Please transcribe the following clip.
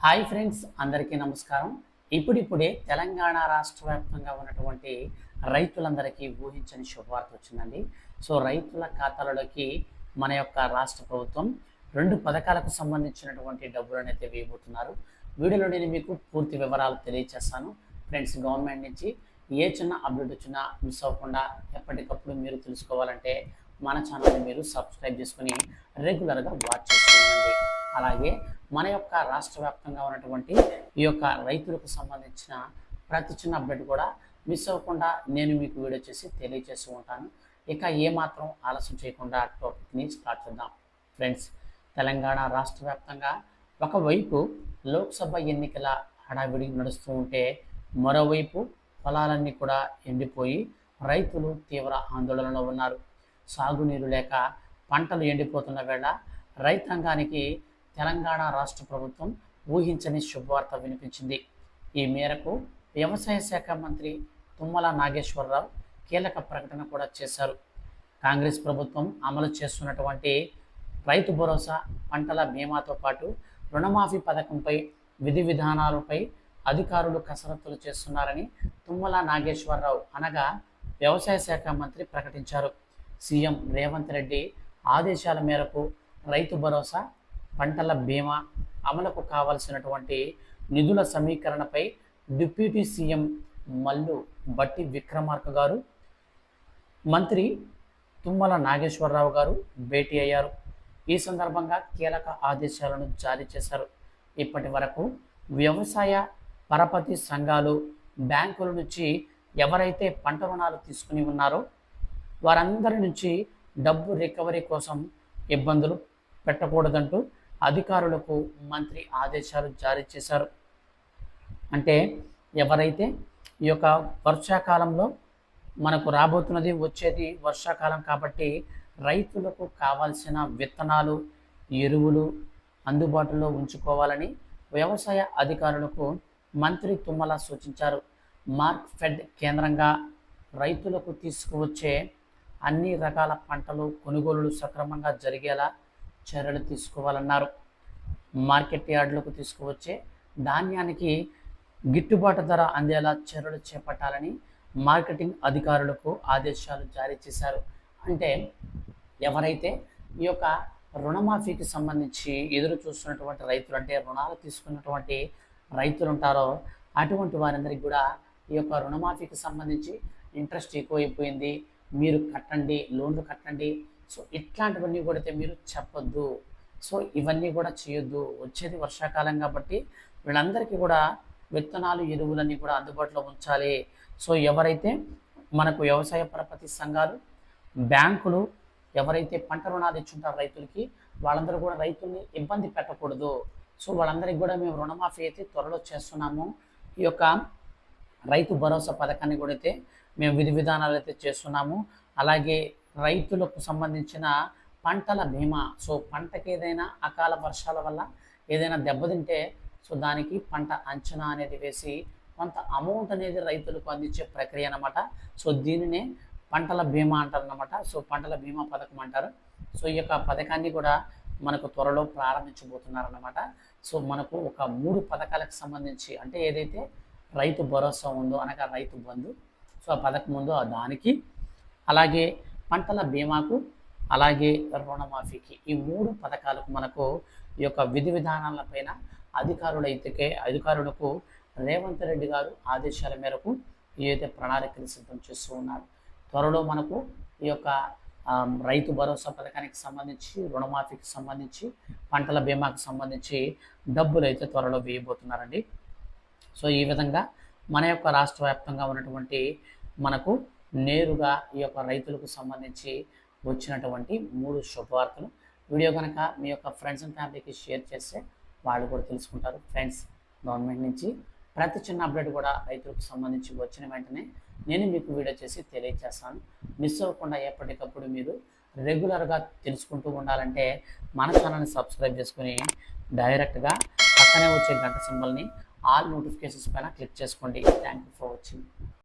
Hi friends, అందరికీ నమస్కారం. ఇప్పుడిప్పుడే తెలంగాణ రాష్ట్ర వ్యాప్తంగా ఉన్నటువంటి రైతులందరికీ ఊహించని శుభవార్త వచ్చిందండి. సో రైతుల ఖాతాలలోకి మన యొక్క రాష్ట్ర ప్రభుత్వం 2 పథకాలకు సంబంధించినటువంటి డబ్బులనైతే వేయబోతున్నారు. వీడియోలో నేను మీకు పూర్తి వివరాలు తెలియజేస్తాను. ఫ్రెండ్స్, గవర్నమెంట్ నుంచి ఏ చిన్న అప్డేట్ వచ్చినా మిస్ అవ్వకుండా ఎప్పటికప్పుడు మీరు తెలుసుకోవాలంటే మన ఛానల్ని మీరు సబ్స్క్రైబ్ చేసుకుని రెగ్యులర్గా వాచ్ చేసుకోండి. అలాగే మన యొక్క రాష్ట్ర వ్యాప్తంగా ఉన్నటువంటి ఈ యొక్క రైతులకు సంబంధించిన ప్రతి చిన్న అప్డేట్ కూడా మిస్ అవ్వకుండా నేను మీకు వీడియో చేసి తెలియజేస్తూ ఉంటాను. ఇక ఏమాత్రం ఆలస్యం చేయకుండా టాపిక్ని స్టార్ట్ చేద్దాం. ఫ్రెండ్స్, తెలంగాణ రాష్ట్ర వ్యాప్తంగా ఒకవైపు లోక్సభ ఎన్నికల హడావిడి నడుస్తూ ఉంటే మరోవైపు పొలాలన్నీ కూడా ఎండిపోయి రైతులు తీవ్ర ఆందోళనలో ఉన్నారు. సాగునీరు లేక పంటలు ఎండిపోతున్న వేళ రైతాంగానికి తెలంగాణ రాష్ట్ర ప్రభుత్వం ఊహించని శుభవార్త వినిపించింది. ఈ మేరకు వ్యవసాయ శాఖ మంత్రి తుమ్మల నాగేశ్వరరావు కీలక ప్రకటన కూడా చేశారు. కాంగ్రెస్ ప్రభుత్వం అమలు చేస్తున్నటువంటి రైతు భరోసా, పంటల బీమాతో పాటు రుణమాఫీ పథకంపై విధి విధానాలపై అధికారులు కసరత్తులు చేస్తున్నారని తుమ్మల నాగేశ్వరరావు అనగా వ్యవసాయ శాఖ మంత్రి ప్రకటించారు. సీఎం రేవంత్ రెడ్డి ఆదేశాల మేరకు రైతు భరోసా, పంటల బీమా అమలుకు కావలసినటువంటి నిధుల సమీకరణపై డిప్యూటీ సీఎం మల్లు బట్టి విక్రమార్క గారు, మంత్రి తుమ్మల నాగేశ్వరరావు గారు భేటీ అయ్యారు. ఈ సందర్భంగా కీలక ఆదేశాలను జారీ చేశారు. ఇప్పటి వరకు వ్యవసాయ పరపతి సంఘాలు, బ్యాంకుల నుంచి ఎవరైతే పంట రుణాలు తీసుకుని ఉన్నారో వారందరి నుంచి డబ్బు రికవరీ కోసం ఇబ్బందులు పెట్టకూడదంటూ అధికారులకు మంత్రి ఆదేశాలు జారీ చేశారు. అంటే ఎవరైతే ఈ యొక్క వర్షాకాలంలో మనకు రాబోతున్నది, వచ్చేది వర్షాకాలం కాబట్టి రైతులకు కావాల్సిన విత్తనాలు, ఎరువులు అందుబాటులో ఉంచుకోవాలని వ్యవసాయ అధికారులకు మంత్రి తుమ్మల సూచించారు. మార్క్ ఫెడ్ కేంద్రంగా రైతులకు తీసుకువచ్చే అన్ని రకాల పంటలు కొనుగోలులు సక్రమంగా జరిగేలా చర్యలు తీసుకోవాలన్నారు. మార్కెట్ యార్డులకు తీసుకువచ్చే ధాన్యానికి గిట్టుబాటు ధర అందేలా చర్యలు చేపట్టాలని మార్కెటింగ్ అధికారులకు ఆదేశాలు జారీ చేశారు. అంటే ఎవరైతే ఈ యొక్క రుణమాఫీకి సంబంధించి ఎదురు చూస్తున్నటువంటి రైతులు, అంటే రుణాలు తీసుకున్నటువంటి రైతులు ఉంటారో అటువంటి వారందరికీ కూడా ఈ యొక్క రుణమాఫీకి సంబంధించి ఇంట్రెస్ట్ ఎక్కువైపోయింది, మీరు కట్టండి, లోన్లు కట్టండి, సో ఇట్లాంటివన్నీ కూడా మీరు చెప్పొద్దు. సో ఇవన్నీ కూడా చేయొద్దు. వచ్చేది వర్షాకాలం కాబట్టి వీళ్ళందరికీ కూడా విత్తనాలు, ఎరువులన్నీ కూడా అందుబాటులో ఉంచాలి. సో ఎవరైతే మనకు వ్యవసాయ పరపతి సంఘాలు, బ్యాంకులు ఎవరైతే పంట రుణాలు ఇచ్చుంటారో రైతులకి, వాళ్ళందరూ కూడా రైతుల్ని ఇబ్బంది పెట్టకూడదు. సో వాళ్ళందరికీ కూడా మేము రుణమాఫీ అయితే త్వరలో చేస్తున్నాము. ఈ యొక్క రైతు భరోసా పథకాన్ని కూడా అయితే మేము విధి విధానాలు అయితే చేస్తున్నాము. అలాగే రైతులకు సంబంధించిన పంటల బీమా, సో పంటకి ఏదైనా అకాల వర్షాల వల్ల ఏదైనా దెబ్బతింటే సో దానికి పంట అంచనా అనేది వేసి కొంత అమౌంట్ అనేది రైతులకు అందించే ప్రక్రియ అన్నమాట. సో దీనినే పంటల బీమా అంటారు అన్నమాట. సో పంటల బీమా పథకం అంటారు. సో ఈ యొక్క పథకాన్ని కూడా మనకు త్వరలో ప్రారంభించబోతున్నారన్నమాట. సో మనకు ఒక 3 పథకాలకు సంబంధించి, అంటే ఏదైతే రైతు భరోసా ఉందో అనగా రైతు బంధు, సో ఆ పథకం ఉందో దానికి, అలాగే పంటల బీమాకు, అలాగే రుణమాఫీకి, ఈ 3 పథకాలకు మనకు ఈ యొక్క విధి విధానాలపైన అధికారులకు రేవంత్ రెడ్డి గారు ఆదేశాల మేరకు ఏదైతే ప్రణాళికలు సిద్ధం చేస్తూ ఉన్నారు. త్వరలో మనకు ఈ యొక్క రైతు భరోసా పథకానికి సంబంధించి, రుణమాఫీకి సంబంధించి, పంటల బీమాకు సంబంధించి డబ్బులు అయితే త్వరలో వేయబోతున్నారండి. సో ఈ విధంగా మన యొక్క రాష్ట్ర వ్యాప్తంగా ఉన్నటువంటి మనకు నేరుగా ఈ యొక్క రైతులకు సంబంధించి వచ్చినటువంటి 3 శుభవార్తలు. వీడియో కనుక మీ యొక్క ఫ్రెండ్స్ అండ్ ఫ్యామిలీకి షేర్ చేస్తే వాళ్ళు కూడా తెలుసుకుంటారు. ఫ్రెండ్స్, గవర్నమెంట్ నుంచి ప్రతి చిన్న అప్డేట్ కూడా రైతులకు సంబంధించి వచ్చిన వెంటనే నేను మీకు వీడియో చేసి తెలియజేస్తాను. మిస్ అవ్వకుండా ఎప్పటికప్పుడు మీరు రెగ్యులర్గా తెలుసుకుంటూ ఉండాలంటే మన ఛానల్ని సబ్స్క్రైబ్ చేసుకుని డైరెక్ట్గా పక్కనే వచ్చే గంట సింబల్ని ఆల్ నోటిఫికేషన్స్ పైన క్లిక్ చేసుకోండి. Thank you for watching.